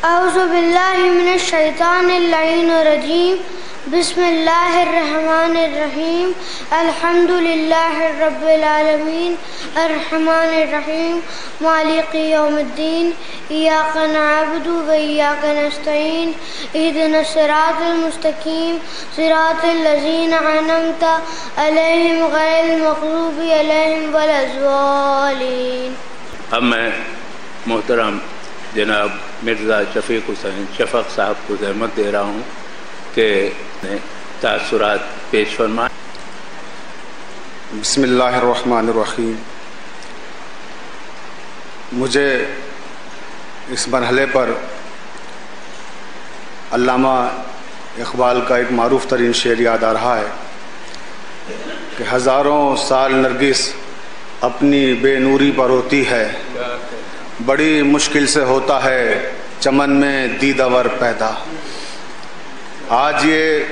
اعوذ باللہ من الشیطان اللعین الرجیم بسم اللہ الرحمن الرحیم الحمد للہ رب العالمین الرحمن الرحیم مالک یوم الدین ایاک نعبد و ایاک نستعین اہدنا الصراط المستقیم صراط الذین انعمت علیہم غیر المغضوب علیہم ولا الضالین۔ اب میں محترم جناب مرزا شفیق حسین شفق صاحب کو زحمت دے رہا ہوں کہ تاثرات پیش فرمائیں۔ بسم اللہ الرحمن الرحیم۔ مجھے اس مرحلے پر علامہ اقبال کا ایک معروف ترین شعر یاد آ رہا ہے کہ ہزاروں سال نرگس اپنی بے نوری پر ہوتی ہے، بڑی مشکل سے ہوتا ہے چمن میں دیدہ ور پیدا۔ آج یہ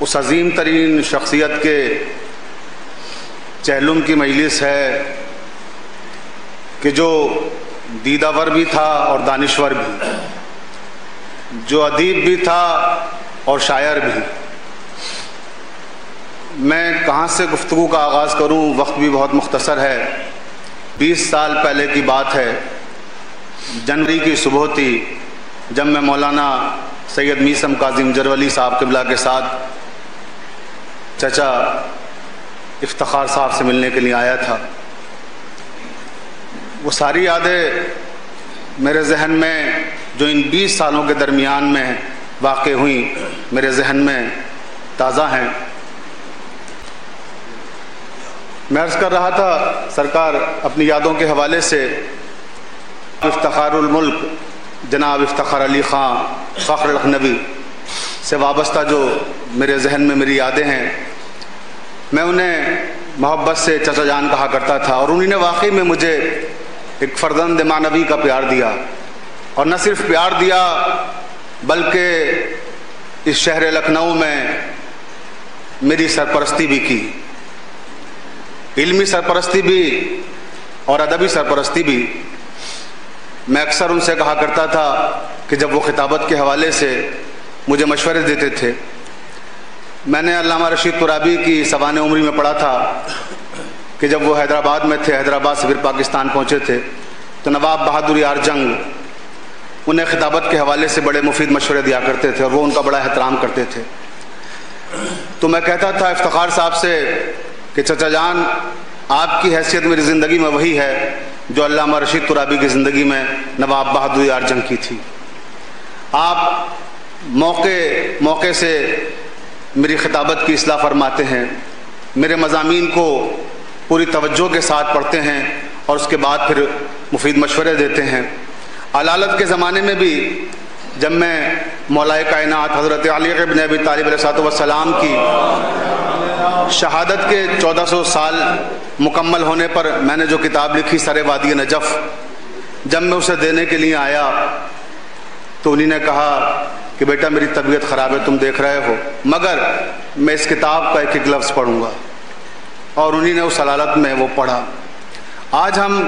اس عظیم ترین شخصیت کے چہلم کی مجلس ہے کہ جو دیدہ ور بھی تھا اور دانشور بھی، جو ادیب بھی تھا اور شاعر بھی۔ میں کہاں سے گفتگو کا آغاز کروں، وقت بھی بہت مختصر ہے۔ 20 سال پہلے کی بات ہے، جنوری کی صبح تھی جب میں مولانا سید میثم کاظم جرولی صاحب قبلہ کے ساتھ چچا افتخار صاحب سے ملنے کے لیے آیا تھا۔ وہ ساری یادیں میرے ذہن میں جو ان 20 سالوں کے درمیان میں واقع ہوئیں میرے ذہن میں تازہ ہیں۔ میں عرض کر رہا تھا سرکار اپنی یادوں کے حوالے سے افتخار الملک جناب افتخار علی خان فخر لکھنوی سے وابستہ جو میرے ذہن میں میری یادیں ہیں، میں انہیں محبت سے چچا جان کہا کرتا تھا، اور انہوں نے واقعی میں مجھے ایک فرزند معنوی کا پیار دیا، اور نہ صرف پیار دیا بلکہ اس شہر لکھنؤ میں میری سرپرستی بھی کی، علمی سرپرستی بھی اور ادبی سرپرستی بھی۔ میں اکثر ان سے کہا کرتا تھا کہ جب وہ خطابت کے حوالے سے مجھے مشورے دیتے تھے، میں نے علامہ رشید ترابی کی سوانح عمری میں پڑھا تھا کہ جب وہ حیدرآباد میں تھے، حیدرآباد سے پھر پاکستان پہنچے تھے، تو نواب بہادر یار جنگ انہیں خطابت کے حوالے سے بڑے مفید مشورے دیا کرتے تھے اور وہ ان کا بڑا احترام کرتے تھے۔ تو میں کہتا تھا افتخار صاحب سے کہ چچا جان، آپ کی حیثیت میری زندگی میں وہی ہے جو علامہ رشید ترابی کی زندگی میں نواب بہادر یار جنگ کی تھی۔ آپ موقع سے میری خطابت کی اصلاح فرماتے ہیں، میرے مضامین کو پوری توجہ کے ساتھ پڑھتے ہیں اور اس کے بعد پھر مفید مشورے دیتے ہیں۔ علالت کے زمانے میں بھی جب میں مولا کائنات حضرت علی ابن ابی طالب علیہ السلام کی شہادت کے 1400 سال مکمل ہونے پر میں نے جو کتاب لکھی سر وادی نجف، جب میں اسے دینے کے لیے آیا تو انہی نے کہا کہ بیٹا میری طبیعت خراب ہے، تم دیکھ رہے ہو، مگر میں اس کتاب کا ایک ایک لفظ پڑھوں گا، اور انہی نے اس حالت میں وہ پڑھا۔ آج ہم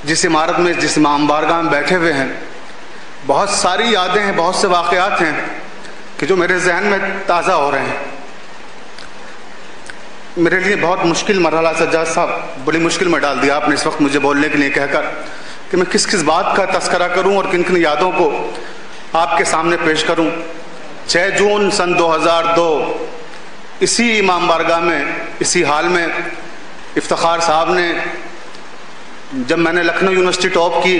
جس عمارت میں جس امام بارگاہ میں بیٹھے ہوئے ہیں، بہت ساری یادیں ہیں، بہت سے واقعات ہیں کہ جو میرے ذہن میں تازہ ہو رہے ہیں۔ میرے لیے بہت مشکل مرحلہ سجاد صاحب، بڑی مشکل میں ڈال دیا آپ نے اس وقت مجھے بولنے کے لیے کہہ کر کہ میں کس کس بات کا تذکرہ کروں اور کن کن یادوں کو آپ کے سامنے پیش کروں۔ 6 جون سن 2002 اسی امام بارگاہ میں، اسی حال میں افتخار صاحب نے، جب میں نے لکھنؤ یونیورسٹی ٹاپ کی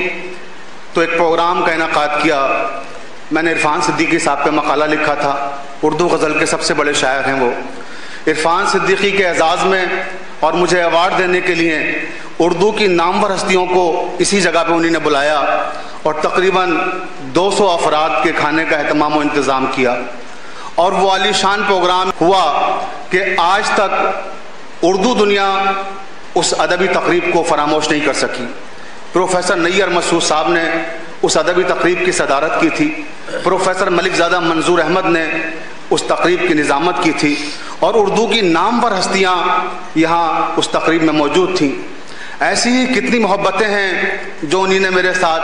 تو ایک پروگرام کا انعقاد کیا۔ میں نے عرفان صدیقی صاحب پہ مقالہ لکھا تھا، اردو غزل کے سب سے بڑے شاعر ہیں وہ۔ عرفان صدیقی کے اعزاز میں اور مجھے ایوارڈ دینے کے لیے اردو کی نامور ہستیوں کو اسی جگہ پہ انہوں نے بلایا اور تقریباً 200 افراد کے کھانے کا اہتمام و انتظام کیا، اور وہ عالی شان پروگرام ہوا کہ آج تک اردو دنیا اس ادبی تقریب کو فراموش نہیں کر سکی۔ پروفیسر نیر مسعود صاحب نے اس ادبی تقریب کی صدارت کی تھی، پروفیسر ملک زادہ منظور احمد نے اس تقریب کی نظامت کی تھی، اور اردو کی نامور ہستیاں یہاں اس تقریب میں موجود تھیں۔ ایسی ہی کتنی محبتیں ہیں جو انہی نے میرے ساتھ